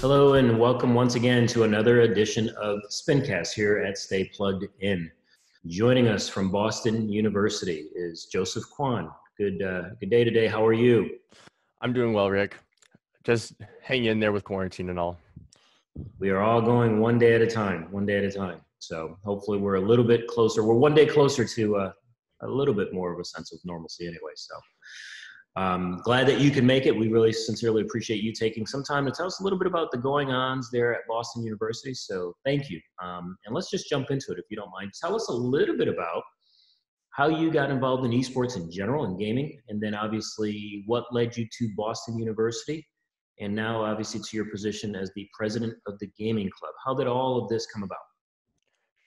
Hello and welcome once again to another edition of Spincast here at Stay Plugged In. Joining us from Boston University is Joseph KWAN. Good day today. How are you? I'm doing well, Rick. Just hang in there with quarantine and all. We are all going one day at a time. So hopefully we're a little bit closer. We're one day closer to a little bit more of a sense of normalcy anyway. So glad that you can make it. We really sincerely appreciate you taking some time to tell us a little bit about the going-ons there at Boston University. So thank you. And let's just jump into it if you don't mind. Tell us a little bit about how you got involved in esports in general and gaming, and then obviously what led you to Boston University, and now obviously to your position as the president of the gaming club. How did all of this come about?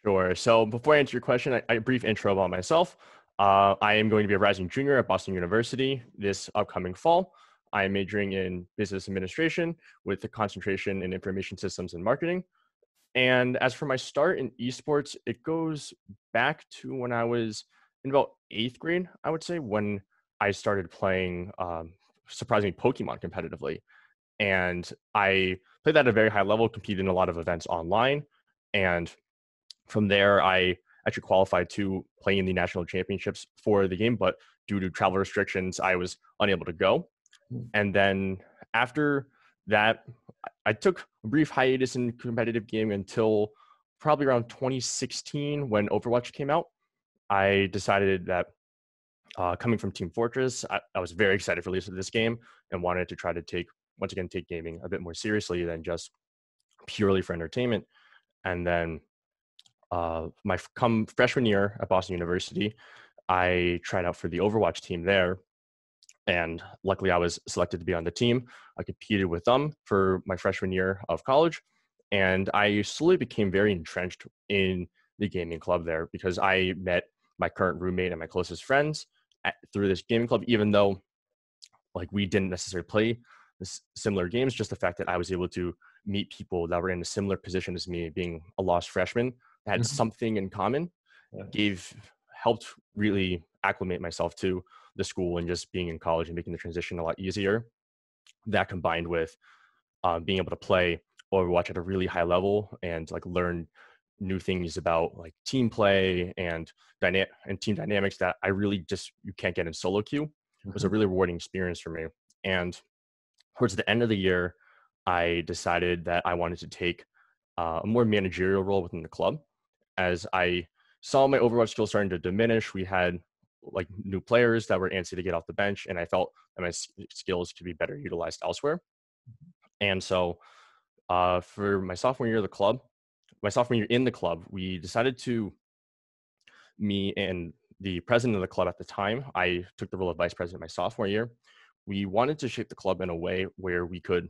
Sure. So before I answer your question, a brief intro about myself. I am going to be a rising junior at Boston University this upcoming fall. I am majoring in business administration with a concentration in information systems and marketing. And as for my start in esports, it goes back to when I was in about 8th grade, I would say, when I started playing, surprisingly, Pokemon competitively. And I played that at a very high level, competed in a lot of events online. And from there, I actually qualified to play in the national championships for the game, but due to travel restrictions, I was unable to go. And then after that, I took a brief hiatus in competitive gaming until probably around 2016 when Overwatch came out. I decided that coming from Team Fortress, I was very excited for the release of this game and wanted to try to take gaming a bit more seriously than just purely for entertainment. And then my freshman year at Boston University, I tried out for the Overwatch team there. And luckily I was selected to be on the team. I competed with them for my freshman year of college. And I slowly became very entrenched in the gaming club there because I met my current roommate and my closest friends through this gaming club, even though like we didn't necessarily play similar games. Just the fact that I was able to meet people that were in a similar position as me, being a lost freshman, that had something in common, helped really acclimate myself to the school and just being in college and making the transition a lot easier. That combined with being able to play Overwatch at a really high level and like learn new things about like team play and team dynamics that I really just you can't get in solo queue. It was a really rewarding experience for me. And towards the end of the year, I decided that I wanted to take a more managerial role within the club. As I saw my Overwatch skills starting to diminish, we had like new players that were antsy to get off the bench, and I felt that my skills could be better utilized elsewhere. And so for my sophomore year in the club, we decided to, me and the president of the club at the time, I took the role of vice president my sophomore year. We wanted to shape the club in a way where we could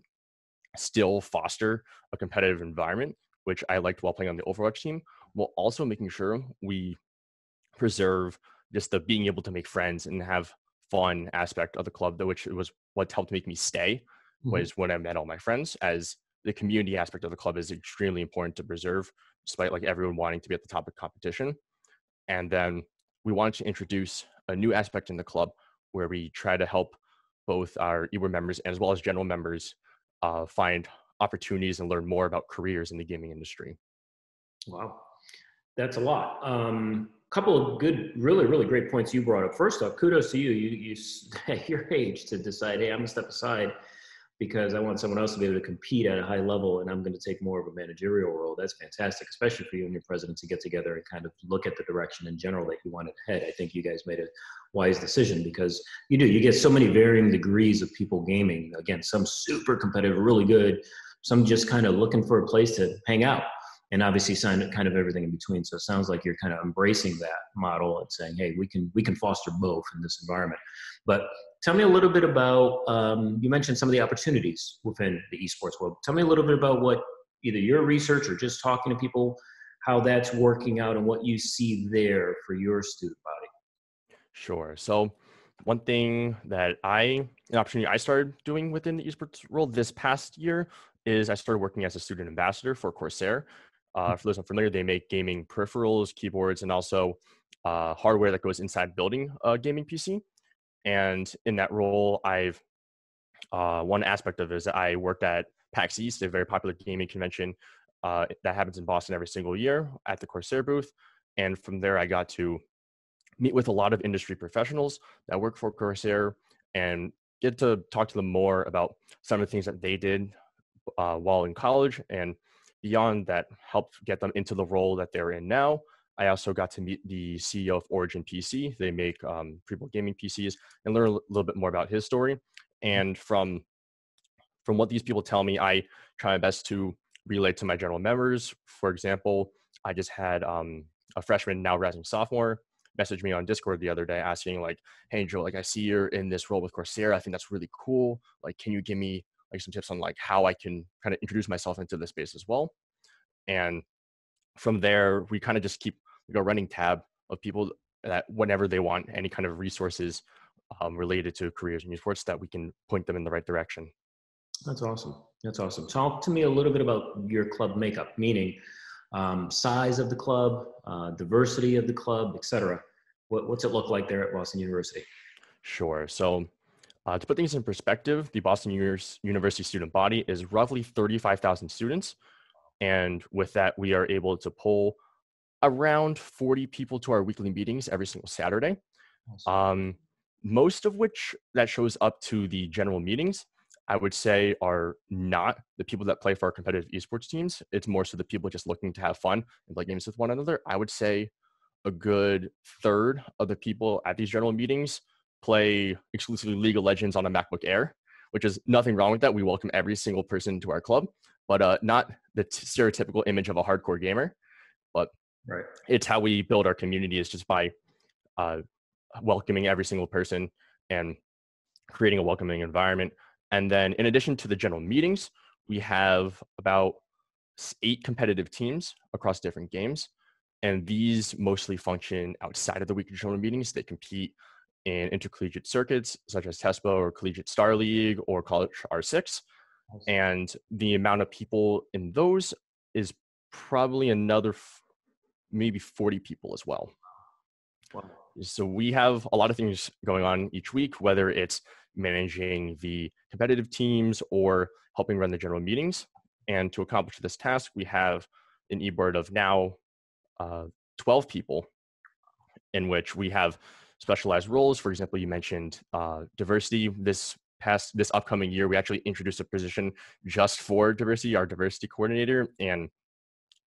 still foster a competitive environment, which I liked while playing on the Overwatch team, while also making sure we preserve just the being able to make friends and have fun aspect of the club, which was what helped make me stay, was when I met all my friends, as the community aspect of the club is extremely important to preserve, despite like everyone wanting to be at the top of competition. And then we wanted to introduce a new aspect in the club where we try to help both our EWER members as well as general members find opportunities and learn more about careers in the gaming industry. Wow, that's a lot. Couple of good, really, really great points you brought up. First off, kudos to you. You at your age to decide, hey, I'm gonna step aside because I want someone else to be able to compete at a high level, and I'm going to take more of a managerial role. That's fantastic, especially for you and your president to get together and kind of look at the direction in general that you wanted to head. I think you guys made a wise decision because you get so many varying degrees of people gaming. Again, some super competitive, really good, some just kind of looking for a place to hang out, and obviously sign kind of everything in between. So it sounds like you're kind of embracing that model and saying, hey, we can foster both in this environment. But tell me a little bit about, you mentioned some of the opportunities within the esports world. Tell me a little bit about what either your research or just talking to people, how that's working out and what you see there for your student body. Sure. So one thing that an opportunity I started doing within the esports world this past year is I started working as a student ambassador for Coursera. For those unfamiliar, they make gaming peripherals, keyboards, and also hardware that goes inside building a gaming PC. And in that role, one aspect of it is that I worked at PAX East, a very popular gaming convention that happens in Boston every single year at the Coursera booth. And from there, I got to meet with a lot of industry professionals that work for Coursera and get to talk to them more about some of the things that they did while in college, and beyond that, helped get them into the role that they're in now. I also got to meet the CEO of Origin PC. They make pre-built gaming PCs, and learn a little bit more about his story. And from what these people tell me, I try my best to relate to my general members. For example, I just had a freshman, now rising sophomore, message me on Discord the other day asking like, "Hey Joe, like I see you're in this role with Coursera. I think that's really cool. Like, can you give me like some tips on like how I can kind of introduce myself into this space as well?" And from there, we kind of just keep like a running tab of people that whenever they want any kind of resources related to careers in esports, that we can point them in the right direction. That's awesome. That's awesome. Talk to me a little bit about your club makeup, meaning size of the club, diversity of the club, etc. What's it look like there at Boston University? Sure. So to put things in perspective, the Boston University student body is roughly 35,000 students. And with that, we are able to pull around 40 people to our weekly meetings every single Saturday. Awesome. Most of which that shows up to the general meetings, I would say, are not the people that play for our competitive esports teams. It's more so the people just looking to have fun and play games with one another. I would say a good third of the people at these general meetings play exclusively League of Legends on a MacBook Air, which is nothing wrong with that. We welcome every single person to our club, but not the stereotypical image of a hardcore gamer. But Right. it's how we build our community, is just by welcoming every single person and creating a welcoming environment. And then in addition to the general meetings, we have about 8 competitive teams across different games. And these mostly function outside of the weekly general meetings. They compete in intercollegiate circuits such as TESPO or Collegiate Star League or College R6. And the amount of people in those is probably another maybe 40 people as well. Wow. So we have a lot of things going on each week, whether it's managing the competitive teams or helping run the general meetings. And to accomplish this task, we have an e-board of now 12 people, in which we have specialized roles. For example, you mentioned diversity. This upcoming year, we actually introduced a position just for diversity, our diversity coordinator. And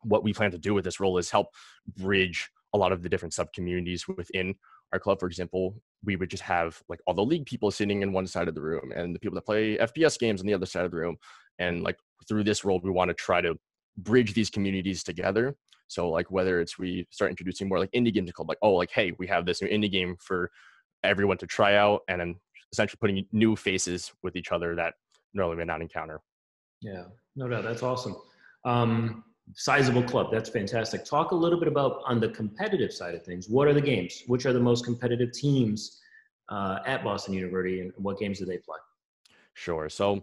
what we plan to do with this role is help bridge a lot of the different sub-communities within our club. For example, we would just have like all the league people sitting in one side of the room and the people that play FPS games on the other side of the room. And like through this role, we want to try to bridge these communities together. So like whether it's we start introducing more like indie games to club, like, oh, like, hey, we have this new indie game for everyone to try out, and then essentially putting new faces with each other that normally may not encounter. Yeah, no doubt. That's awesome. Sizable club. That's fantastic. Talk a little bit about on the competitive side of things. What are the games? Which are the most competitive teams at Boston University, and what games do they play? Sure. So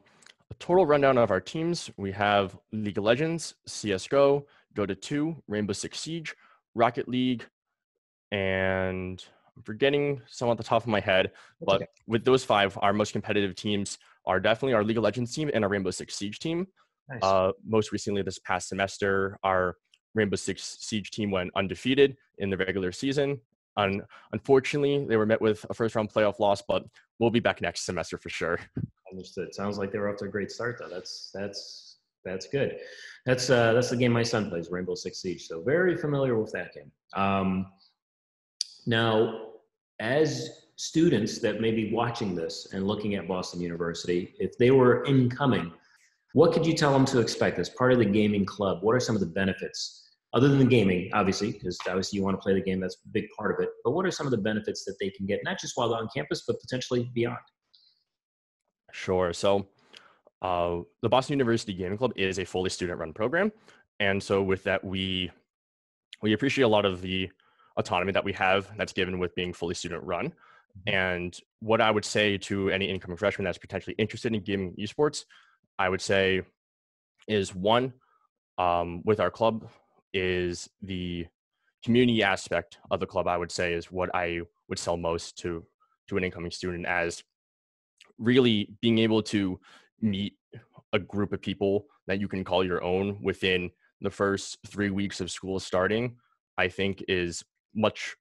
a total rundown of our teams. We have League of Legends, CSGO, Dota 2, Rainbow Six Siege, Rocket League, and I'm forgetting some off the top of my head. That's But okay. with those 5, our most competitive teams are definitely our League of Legends team and our Rainbow Six Siege team. Nice. Most recently, this past semester, our Rainbow Six Siege team went undefeated in the regular season. Unfortunately, they were met with a first-round playoff loss, but we'll be back next semester for sure. Understood. Sounds like they were off to a great start, though. That's good. That's the game my son plays, Rainbow Six Siege. So very familiar with that game. Now, as students that may be watching this and looking at Boston University, if they were incoming, what could you tell them to expect as part of the gaming club? What are some of the benefits, other than the gaming, obviously, because obviously you want to play the game, that's a big part of it. But what are some of the benefits that they can get, not just while on campus, but potentially beyond? Sure. So the Boston University Gaming Club is a fully student-run program. And so with that, we appreciate a lot of the autonomy that we have that's given with being fully student-run. And what I would say to any incoming freshman that's potentially interested in gaming esports, I would say is one, with our club, is the community aspect of the club. I would say is what I would sell most to an incoming student, as really being able to meet a group of people that you can call your own within the first 3 weeks of school starting, I think is much,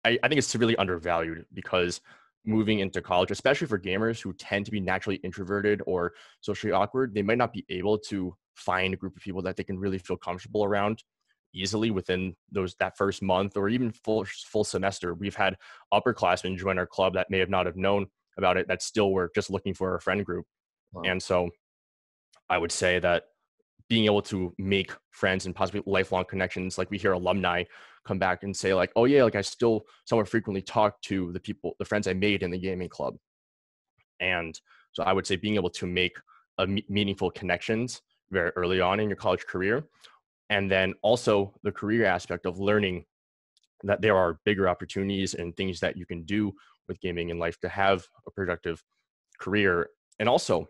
I think it's severely undervalued, because moving into college, especially for gamers who tend to be naturally introverted or socially awkward, they might not be able to find a group of people that they can really feel comfortable around easily within that first month or even full semester. We've had upperclassmen join our club that may have not have known about it, that still were just looking for a friend group. Wow. And so I would say that being able to make friends and possibly lifelong connections, like we hear alumni come back and say like, oh yeah, like I still somewhat frequently talk to the friends I made in the gaming club. And so I would say being able to make meaningful connections very early on in your college career. And then also the career aspect of learning that there are bigger opportunities and things that you can do with gaming in life to have a productive career. And also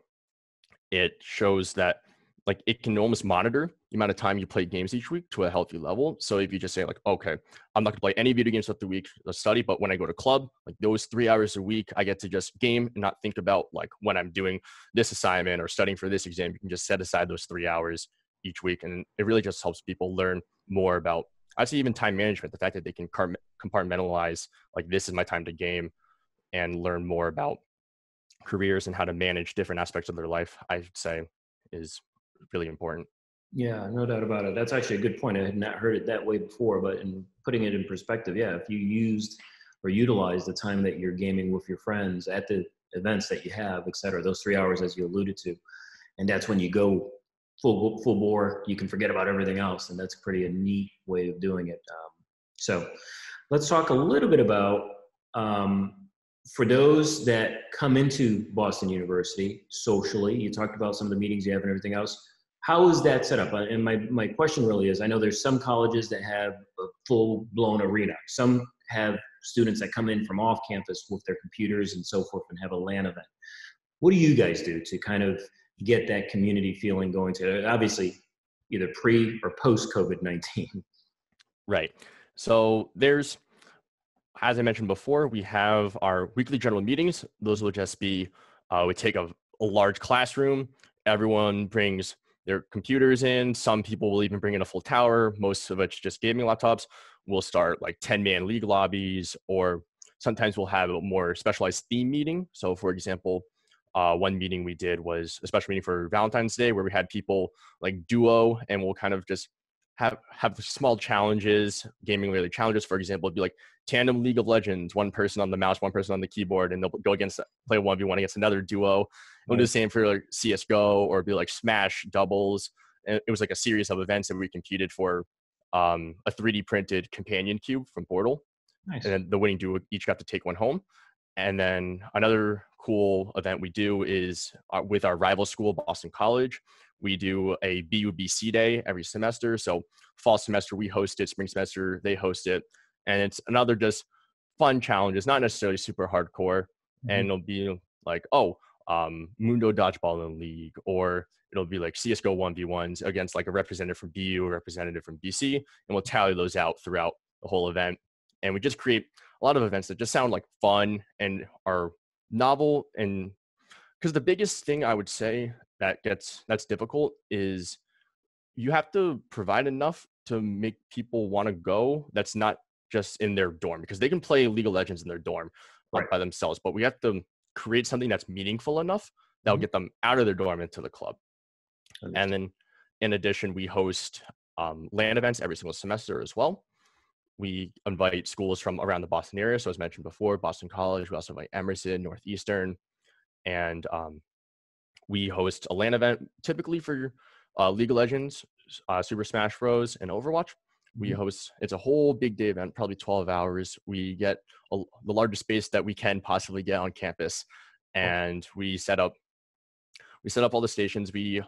it shows that like it can almost monitor the amount of time you play games each week to a healthy level. So if you just say like, okay, I'm not gonna play any video games throughout the week to study, but when I go to club, like those 3 hours a week, I get to just game and not think about like when I'm doing this assignment or studying for this exam. You can just set aside those 3 hours each week. And it really just helps people learn more about, I'd say even time management, the fact that they can compartmentalize, like this is my time to game, and learn more about careers and how to manage different aspects of their life, I'd say is really important. Yeah, no doubt about it. That's actually a good point. I had not heard it that way before, but in putting it in perspective, yeah, if you used or utilized the time that you're gaming with your friends at the events that you have, et cetera, those 3 hours, as you alluded to, and that's when you go full bore, you can forget about everything else. And that's pretty a neat way of doing it. So let's talk a little bit about, for those that come into Boston University socially, you talked about some of the meetings you have and everything else. How is that set up? And my question really is, I know there's some colleges that have a full-blown arena. Some have students that come in from off campus with their computers and so forth and have a LAN event. What do you guys do to kind of get that community feeling going to, obviously, either pre or post COVID-19? Right. So there's, as I mentioned before, we have our weekly general meetings. Those will just be, we take a large classroom. Everyone brings their computers in. Some people will even bring in a full tower. Most of it's just gaming laptops. We'll start like 10-man league lobbies, or sometimes we'll have a more specialized theme meeting. So for example, one meeting we did was a special meeting for Valentine's Day, where we had people like duo, and we'll kind of just have small challenges, gaming related challenges. For example, it'd be like tandem League of Legends, one person on the mouse, one person on the keyboard, and they'll go play 1v1 against another duo. We'll do the same for like CSGO, or it'd be like Smash doubles. And it was like a series of events that we competed for a 3D printed companion cube from Portal. Nice. And then the winning duo each got to take one home. And then another cool event we do is with our rival school, Boston College. We do a BUBC day every semester. So fall semester, we host it. Spring semester, they host it. And it's another just fun challenge. It's not necessarily super hardcore. Mm-hmm. And it'll be like, Mundo Dodgeball in League, or it'll be like CSGO 1v1s against like a representative from BU, a representative from BC. And we'll tally those out throughout the whole event. And we just create a lot of events that just sound like fun and are novel. And because the biggest thing I would say that's difficult is you have to provide enough to make people want to go. That's not just in their dorm, because they can play League of Legends in their dorm by themselves, but we have to create something that's meaningful enough that'll get them out of their dorm into the club. And then in addition, we host LAN events every single semester as well. We invite schools from around the Boston area. So as mentioned before, Boston College, we also invite Emerson, Northeastern, and we host a LAN event typically for League of Legends, Super Smash Bros, and Overwatch. We host, it's a whole big day event, probably 12 hours. We get the largest space that we can possibly get on campus. And we set up all the stations. We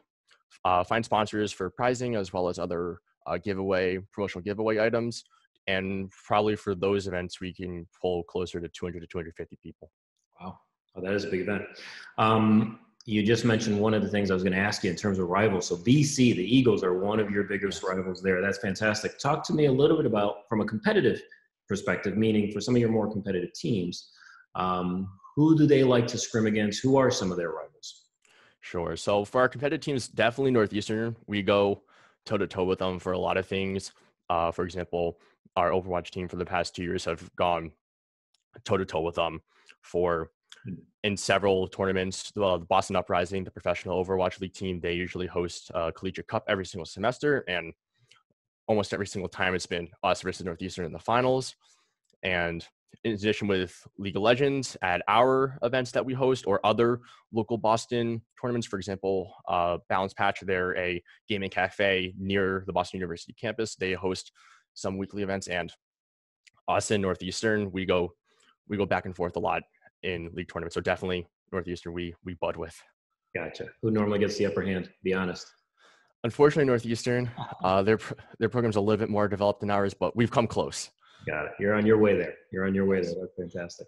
find sponsors for prizing, as well as other promotional giveaway items. And probably for those events, we can pull closer to 200 to 250 people. Wow. Oh, that is a big event. You just mentioned one of the things I was going to ask you in terms of rivals. So BC, the Eagles, are one of your biggest rivals there. That's fantastic. Talk to me a little bit about, from a competitive perspective, meaning for some of your more competitive teams, who do they like to scrim against? Who are some of their rivals? Sure. So for our competitive teams, definitely Northeastern. We go toe to toe with them for a lot of things. For example, our Overwatch team for the past 2 years have gone toe to toe with them for in several tournaments. The Boston Uprising, the professional Overwatch League team, they usually host a Collegiate Cup every single semester, and almost every single time it's been us versus Northeastern in the finals. And in addition, with League of Legends at our events that we host or other local Boston tournaments, for example, Balance Patch, they're a gaming cafe near the Boston University campus. They host some weekly events, and us in Northeastern, we go back and forth a lot in league tournaments. So definitely Northeastern, we bud with. Gotcha. Who normally gets the upper hand? Be honest. Unfortunately, Northeastern, their program's a little bit more developed than ours, but we've come close. Got it. You're on your way there. That's fantastic.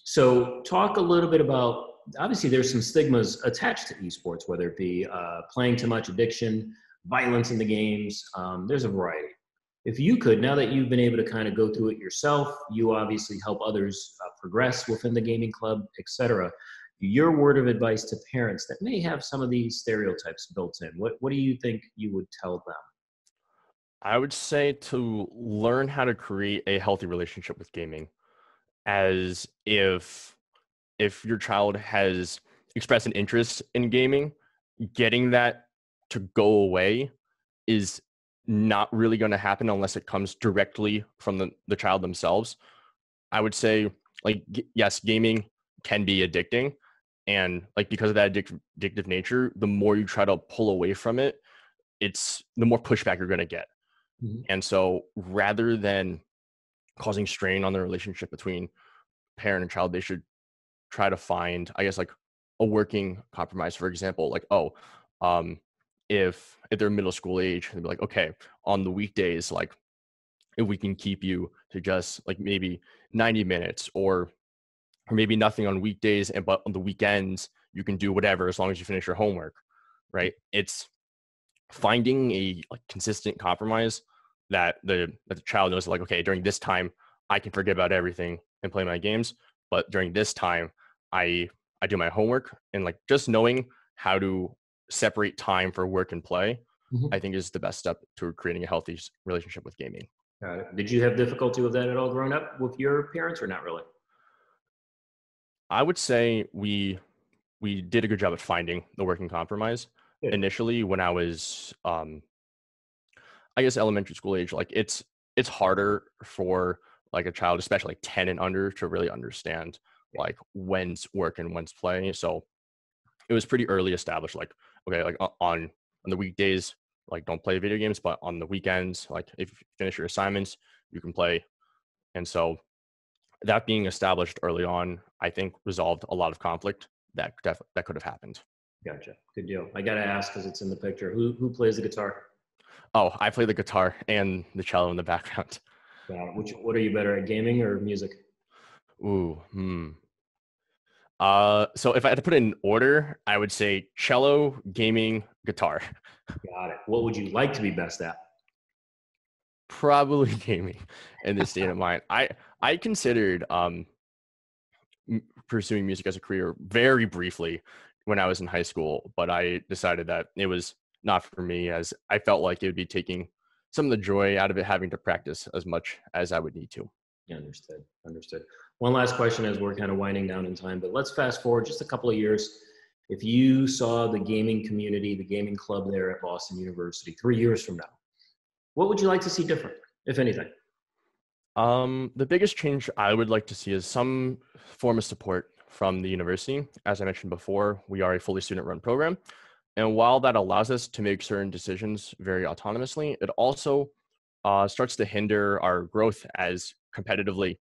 So talk a little bit about, obviously there's some stigmas attached to esports, whether it be playing too much, addiction, violence in the games. There's a variety. If you could, now that you've been able to kind of go through it yourself, you obviously help others progress within the gaming club, etc. Your word of advice to parents that may have some of these stereotypes built in, what do you think you would tell them? I would say to learn how to create a healthy relationship with gaming, as if your child has expressed an interest in gaming, getting that to go away is not really going to happen unless it comes directly from the child themselves. I would say, like, yes, gaming can be addicting, and like because of that addictive nature, the more you try to pull away from it, it's the more pushback you're going to get. Mm-hmm. And so rather than causing strain on the relationship between parent and child, they should try to find, I guess, like a working compromise. For example, like, if they're middle school age, they'd be like, okay, on the weekdays, like if we can keep you to just like maybe 90 minutes or maybe nothing on weekdays, but on the weekends you can do whatever as long as you finish your homework, right? It's finding a like consistent compromise that the child knows, like, okay, during this time I can forget about everything and play my games, but during this time I do my homework. And like just knowing how to separate time for work and play, Mm-hmm. I think is the best step to creating a healthy relationship with gaming. Got it. Did you have difficulty with that at all growing up with your parents, or not really? I would say we did a good job at finding the working compromise. Good. Initially, when I was I guess elementary school age, like it's harder for like a child, especially like 10 and under, to really understand like when's work and when's play. So it was pretty early established, like, okay, like on the weekdays, like don't play video games, but on the weekends, like if you finish your assignments, you can play. And so that being established early on, I think resolved a lot of conflict that could have happened. Gotcha. Good deal. I got to ask, because it's in the picture, who plays the guitar? Oh, I play the guitar and the cello in the background. What are you better at, gaming or music? Ooh, so if I had to put it in order, I would say cello, gaming, guitar. Got it. What would you like to be best at? Probably gaming in this state of mind. I considered pursuing music as a career very briefly when I was in high school, but I decided that it was not for me, as I felt like it would be taking some of the joy out of it, having to practice as much as I would need to. Yeah, understood. One last question as we're kind of winding down in time, but let's fast forward just a couple of years. If you saw the gaming community, the gaming club there at Boston University 3 years from now, what would you like to see different, if anything? The biggest change I would like to see is some form of support from the university. As I mentioned before, we are a fully student-run program. And while that allows us to make certain decisions very autonomously, it also starts to hinder our growth as competitively.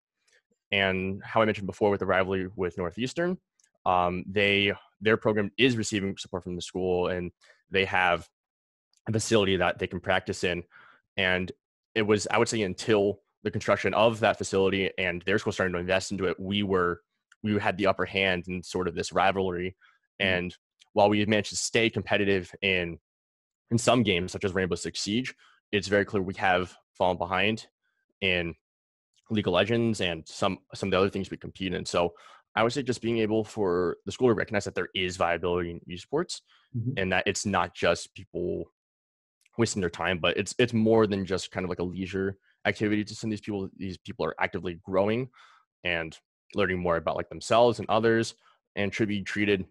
And how I mentioned before with the rivalry with Northeastern, their program is receiving support from the school, and they have a facility that they can practice in. And it was, I would say, until the construction of that facility and their school starting to invest into it, we had the upper hand in sort of this rivalry. And while we managed to stay competitive in some games, such as Rainbow Six Siege, it's very clear we have fallen behind in League of Legends and some of the other things we compete in. So I would say just being able for the school to recognize that there is viability in esports, and that it's not just people wasting their time, but it's more than just kind of like a leisure activity to send these people. These people are actively growing and learning more about like themselves and others, and should be treated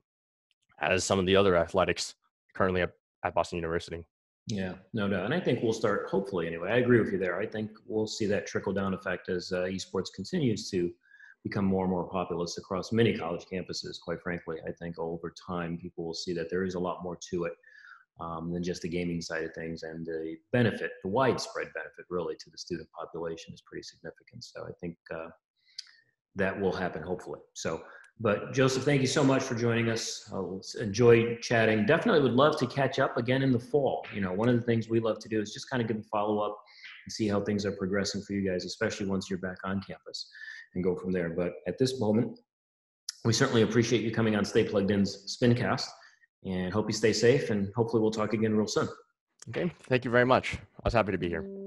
as some of the other athletics currently at Boston University. Yeah, no doubt. And I think we'll start, hopefully anyway, I agree with you there. I think we'll see that trickle down effect as esports continues to become more and more populous across many college campuses. Quite frankly, I think over time, people will see that there is a lot more to it than just the gaming side of things. And the benefit, the widespread benefit really to the student population is pretty significant. So I think that will happen, hopefully. So, but Joseph, thank you so much for joining us. I'll enjoy chatting. Definitely would love to catch up again in the fall. You know, one of the things we love to do is just kind of give a follow up and see how things are progressing for you guys, especially once you're back on campus, and go from there. But at this moment, we certainly appreciate you coming on Stay Plugged In's Spincast, and hope you stay safe, and hopefully we'll talk again real soon. Okay, thank you very much. I was happy to be here.